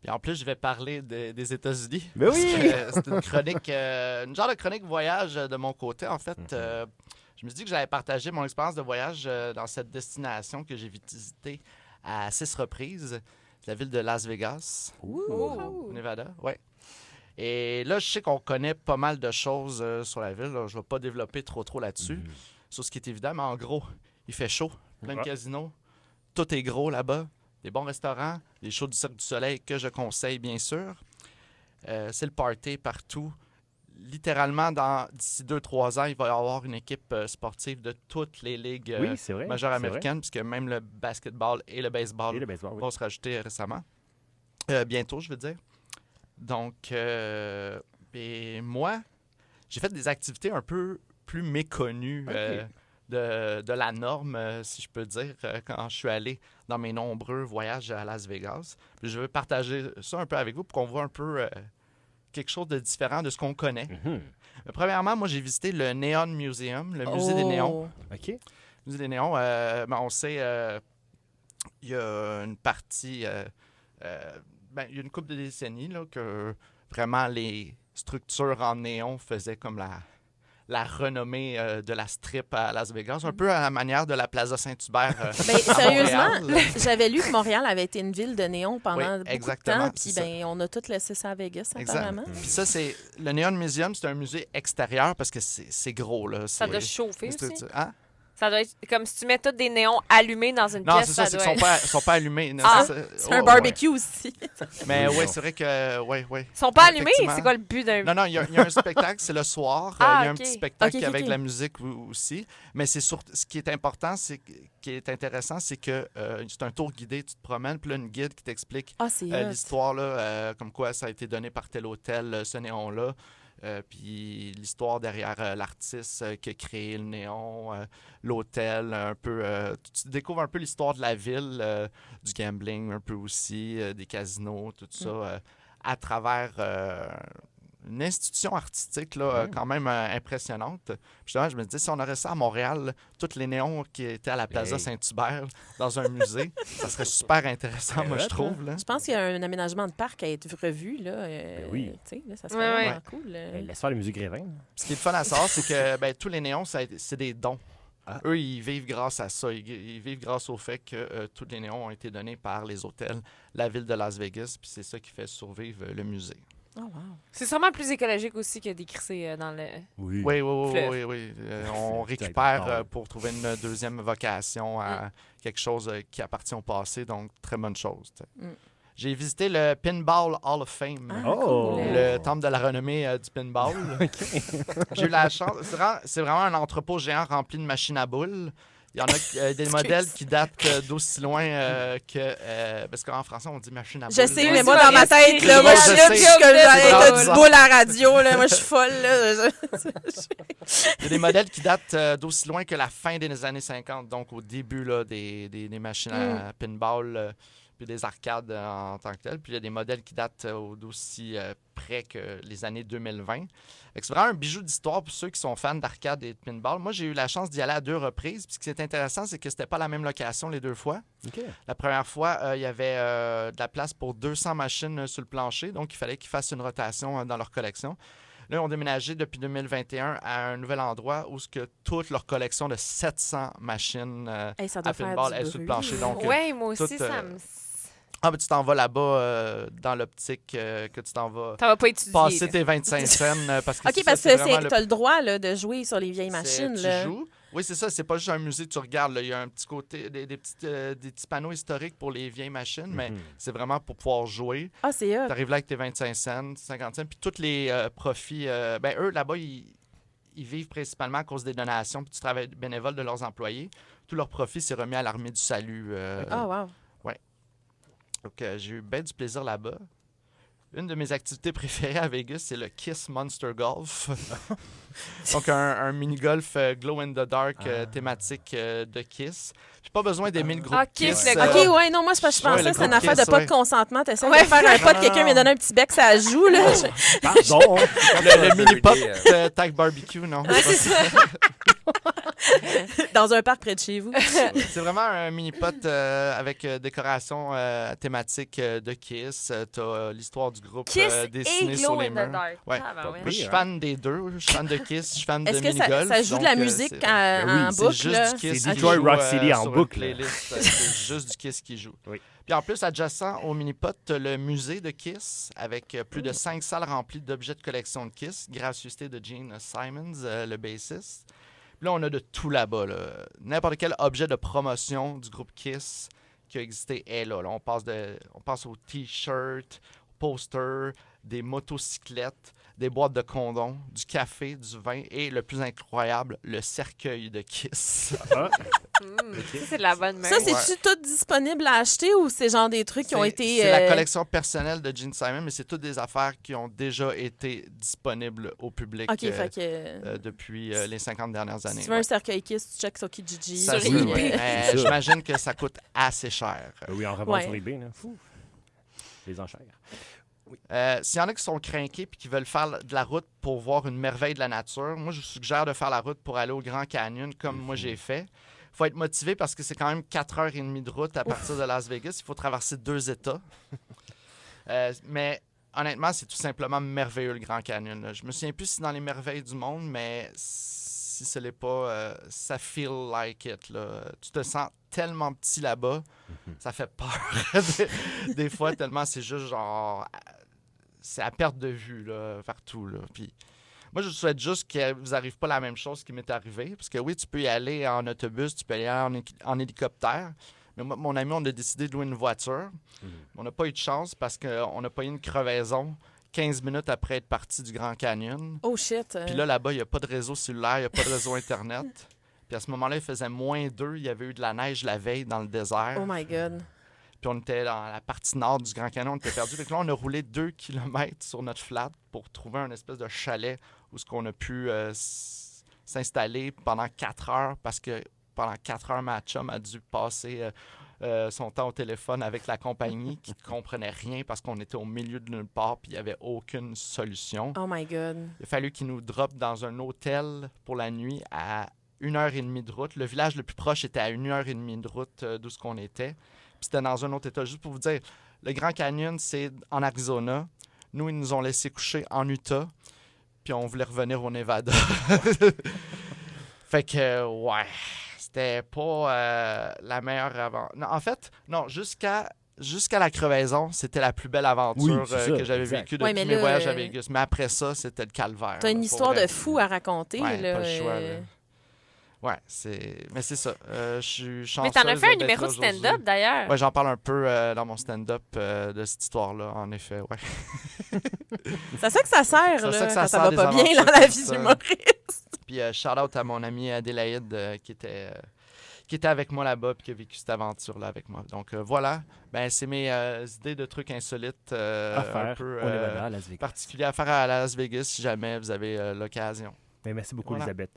Et en plus, je vais parler des États-Unis. Ben oui! C'est une chronique, une genre de chronique voyage de mon côté. En fait, je me suis dit que j'allais partager mon expérience de voyage dans cette destination que j'ai visitée à 6 reprises, la ville de Las Vegas, au Nevada. Ouais. Et là, je sais qu'on connaît pas mal de choses sur la ville. Là. Je ne vais pas développer trop là-dessus, sur ce qui est évident, mais en gros, il fait chaud, plein de casinos, tout est gros là-bas. Des bons restaurants, des shows du Cirque du Soleil que je conseille, bien sûr. C'est le party partout. Littéralement, d'ici 2-3 ans, il va y avoir une équipe sportive de toutes les ligues majeures américaines, puisque même le basketball et le baseball, vont se rajouter récemment. Bientôt, je veux dire. Donc, et moi, j'ai fait des activités un peu plus méconnues de la norme, si je peux dire, quand je suis allé dans mes nombreux voyages à Las Vegas. Puis je veux partager ça un peu avec vous pour qu'on voit un peu quelque chose de différent de ce qu'on connaît. Premièrement, moi, j'ai visité le Neon Museum, le musée des néons. OK. Le musée des néons, on sait, il y a une partie, il y a une couple de décennies là, que vraiment les structures en néon faisaient comme la renommée de la strip à Las Vegas, un peu à la manière de la Plaza Saint-Hubert sérieusement, Montréal. J'avais lu que Montréal avait été une ville de néon pendant beaucoup exactement, de temps, puis on a tout laissé ça à Vegas, apparemment. Puis ça, c'est le Neon Museum, c'est un musée extérieur parce que c'est gros. Là. Ça doit chauffer aussi. Hein? Ça doit être comme si tu mets tous des néons allumés dans une pièce. Non, c'est ça, c'est qu'ils sont pas allumés. Non, c'est un barbecue aussi. Mais oui, c'est vrai que... Ils sont pas allumés? C'est quoi le but d'un... Non, il y a un spectacle, c'est le soir. Il y a un petit spectacle avec de la musique aussi. Mais c'est ce qui est important, qui est intéressant, c'est que c'est un tour guidé. Tu te promènes, puis là, une guide qui t'explique l'histoire, là, comme quoi ça a été donné par tel hôtel, ce néon-là. Puis l'histoire derrière l'artiste qui a créé le néon, l'hôtel, un peu. Tu découvres un peu l'histoire de la ville, du gambling un peu aussi, des casinos, tout ça, à travers une institution artistique là, quand même impressionnante. Justement, je me disais, si on aurait ça à Montréal, tous les néons qui étaient à la Plaza Saint-Hubert dans un musée, ça serait super intéressant, moi, je trouve. Là. Je pense qu'il y a un aménagement de parc à être revu. Là, oui. Là, ça serait vraiment cool. Laisse faire le musée Grévin. Ce qui est le fun à savoir, c'est que tous les néons, c'est des dons. Eux, ils vivent grâce à ça. Ils vivent grâce au fait que tous les néons ont été donnés par les hôtels, la ville de Las Vegas, puis c'est ça qui fait survivre le musée. Oh, wow. C'est sûrement plus écologique aussi que d'écrisser dans le Oui. On récupère pour trouver une deuxième vocation à quelque chose qui appartient au passé, donc très bonne chose. J'ai visité le Pinball Hall of Fame, le temple de la renommée du pinball. J'ai eu la chance. C'est vraiment un entrepôt géant rempli de machines à boules. Il y en a des modèles qui datent d'aussi loin que... parce qu'en français, on dit machine à boules. Je sais, mais moi, dans ma tête, là, moi, je suis là, puis je boule à la radio. Là, moi, je suis folle. Là. Il y a des modèles qui datent d'aussi loin que la fin des années 50, donc au début là, des machines à pinball, puis des arcades en tant que telles. Puis il y a des modèles qui datent d'aussi près que les années 2020. C'est vraiment un bijou d'histoire pour ceux qui sont fans d'arcade et de pinball. Moi, j'ai eu la chance d'y aller à 2 reprises. Puis ce qui est intéressant, c'est que c'était pas la même location les 2 fois. Okay. La première fois, il y avait de la place pour 200 machines sur le plancher. Donc, il fallait qu'ils fassent une rotation dans leur collection. Là, ils ont déménagé depuis 2021 à un nouvel endroit où toute leur collection de 700 machines à pinball est sur le plancher. Oui, moi aussi, ça me... Ah, ben tu t'en vas là-bas dans l'optique que tu t'en vas pas passer tes 25 cents. Parce que OK, parce que tu as le droit là, de jouer sur les vieilles machines. Tu joues. Oui, c'est ça. C'est pas juste un musée que tu regardes. Là. Il y a un petit côté, des petits panneaux historiques pour les vieilles machines, mais c'est vraiment pour pouvoir jouer. Ah, c'est eux. Tu arrives là avec tes 25 cents, 50 cents, puis tous les profits... eux, là-bas, ils vivent principalement à cause des donations puis du travail bénévole de leurs employés. Tout leur profit s'est remis à l'Armée du Salut. Wow. Donc, j'ai eu bien du plaisir là-bas. Une de mes activités préférées à Vegas, c'est le Kiss Monster Golf. Donc, un mini-golf glow in the dark thématique de Kiss. J'ai pas besoin d'aimer le groupe Kiss. OK, ouais, non, moi, je pensais que c'est une affaire de pas de consentement. Tu essaies de faire un pot, quelqu'un vient donner un petit bec, ça joue. Là. Pardon. Le mini-pop de Tag Barbecue, non? C'est ça. Dans un parc près de chez vous. C'est vraiment un mini-pot avec décoration thématique de Kiss. T'as l'histoire du groupe Kiss dessinée et sur Glow les in murs. the Dark. Ouais. Ah, ben Moi, ouais. je suis fan des deux. Je suis fan de Kiss, je suis fan de Est-ce que mini-golf. ça joue de la donc, musique c'est- en C'est boucle? juste là? du Kiss C'est qui Detroit joue, Rock City en sur boucle. une playlist. C'est juste du Kiss qui joue. Oui. Puis en plus, adjacent au mini-pot, t'as le musée de Kiss avec plus de 5 salles remplies d'objets de collection de Kiss, gracieuseté de Gene Simons, le bassiste. Puis là, on a de tout là-bas. Là. N'importe quel objet de promotion du groupe Kiss qui a existé est là. Là. On passe aux t-shirts, aux posters, des motocyclettes, des boîtes de condoms, du café, du vin et, le plus incroyable, le cercueil de Kiss. Ah, Ça, c'est de la bonne Ça, merde. c'est-tu tout disponible à acheter ou c'est genre des trucs qui ont été... C'est la collection personnelle de Gene Simon, mais c'est toutes des affaires qui ont déjà été disponibles au public OK, fait que... depuis les 50 dernières années. Si tu veux ouais. un cercueil Kiss, tu checks sur Kijiji. Ça sur se peut, eBay. ouais. Mais C'est ça. j'imagine que ça coûte assez cher. oui, on revend Ouais. sur eBay. Là. Fou. Les enchères. S'il y en a qui sont crinqués et qui veulent faire de la route pour voir une merveille de la nature, moi, je vous suggère de faire la route pour aller au Grand Canyon, comme moi j'ai fait. Il faut être motivé parce que c'est quand même 4h30 de route à partir de Las Vegas. Il faut traverser 2 États. Mais honnêtement, c'est tout simplement merveilleux, le Grand Canyon. Là. Je me souviens plus si c'est dans les merveilles du monde, mais si ce n'est pas, ça feel like it. Là. Tu te sens tellement petit là-bas, ça fait peur des fois, tellement c'est juste genre... C'est à perte de vue là, partout. Là. Puis, moi, je souhaite juste que vous n'arrive pas la même chose qui m'est arrivé. Parce que oui, tu peux y aller en autobus, tu peux y aller en hélicoptère. Mais moi, mon ami, on a décidé de louer une voiture. On n'a pas eu de chance parce qu'on a pas eu une crevaison 15 minutes après être parti du Grand Canyon. Oh shit. Puis là-bas, il n'y a pas de réseau cellulaire, il n'y a pas de réseau Internet. Puis à ce moment-là, il faisait -2. Il y avait eu de la neige la veille dans le désert. Oh my God. Puis on était dans la partie nord du Grand Canyon, on était perdu. Donc là, on a roulé 2 km sur notre flat pour trouver un espèce de chalet où on a pu s'installer pendant 4 heures parce que pendant 4 heures, ma chum a dû passer son temps au téléphone avec la compagnie qui ne comprenait rien parce qu'on était au milieu de nulle part puis il n'y avait aucune solution. Oh my God. Il a fallu qu'ils nous droppent dans un hôtel pour la nuit à 1h30 de route. Le village le plus proche était à 1h30 de route d'où ce qu'on était. Puis c'était dans un autre État. Juste pour vous dire, le Grand Canyon, c'est en Arizona. Nous, ils nous ont laissé coucher en Utah. Puis on voulait revenir au Nevada. Fait que, ouais, c'était pas la meilleure aventure. Non, en fait, non, jusqu'à la crevaison, c'était la plus belle aventure Oui, c'est ça, que j'avais exact. vécue Ouais, depuis mais mes là, voyages à Vegas. Mais après ça, c'était le calvaire. T'as une pour histoire vrai. de fou à raconter, Ouais, là. pas le choix, là. Ouais, mais c'est ça. Je suis chanceuse Mais t'en as fait un d'être numéro là de aujourd'hui. stand-up, d'ailleurs. Ouais, j'en parle un peu dans mon stand-up de cette histoire-là, en effet, ouais. C'est ça que ça sert, C'est là, ça que ça quand ça sert, va des pas bien aventures dans la comme vie ça. d'humoriste. Puis shout-out à mon amie Adélaïde qui était avec moi là-bas puis qui a vécu cette aventure-là avec moi. Donc voilà, ben c'est mes idées de trucs insolites À un faire peu au Nevada, à Las Vegas. particuliers à faire à Las Vegas si jamais vous avez l'occasion. Mais merci beaucoup, Voilà. Elisabeth.